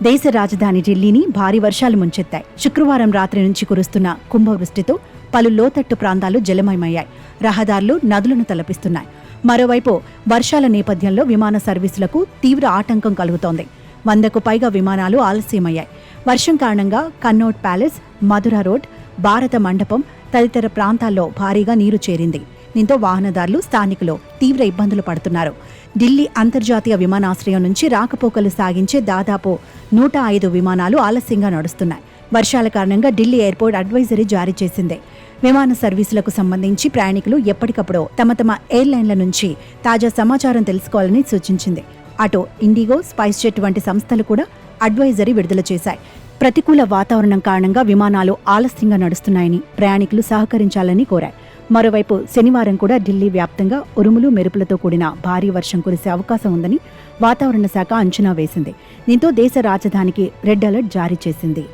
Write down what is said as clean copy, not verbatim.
దేశ రాజధాని ఢిల్లీని భారీ వర్షాలు ముంచెత్తాయి. శుక్రవారం రాత్రి నుంచి కురుస్తున్న కుంభవృష్టితో పలు లోతట్టు ప్రాంతాలు జలమయమయ్యాయి. రహదారులు నదులను తలపిస్తున్నాయి. మరోవైపు వర్షాల నేపథ్యంలో విమాన సర్వీసులకు తీవ్ర ఆటంకం కలుగుతోంది. 100కు పైగా విమానాలు ఆలస్యమయ్యాయి. వర్షం కారణంగా కన్నౌట్ ప్యాలెస్, మధుర రోడ్, భారత మండపం తదితర ప్రాంతాల్లో భారీగా నీరు చేరింది. దీంతో వాహనదారులు, స్థానికులు తీవ్ర ఇబ్బందులు పడుతున్నారు. ఢిల్లీ అంతర్జాతీయ విమానాశ్రయం నుంచి రాకపోకలు సాగించే దాదాపు 105 విమానాలు ఆలస్యంగా నడుస్తున్నాయి. వర్షాల కారణంగా ఢిల్లీ ఎయిర్పోర్ట్ అడ్వైజరీ జారీ చేసింది. విమాన సర్వీసులకు సంబంధించి ప్రయాణికులు ఎప్పటికప్పుడు తమ ఎయిర్లైన్ల నుంచి తాజా సమాచారం తెలుసుకోవాలని సూచించింది. అటు ఇండిగో, స్పైస్ జెట్ వంటి సంస్థలు కూడా అడ్వైజరీ విడుదల చేశాయి. ప్రతికూల వాతావరణం కారణంగా విమానాలు ఆలస్యంగా నడుస్తున్నాయని ప్రయాణికులు సహకరించాలని కోరాయి. మరోవైపు శనివారం కూడా ఢిల్లీ వ్యాప్తంగా ఉరుములు, మెరుపులతో కూడిన భారీ వర్షం కురిసే అవకాశం ఉందని వాతావరణ శాఖ అంచనా వేసింది. దీంతో దేశ రాజధానికి రెడ్ అలర్ట్ జారీ చేసింది.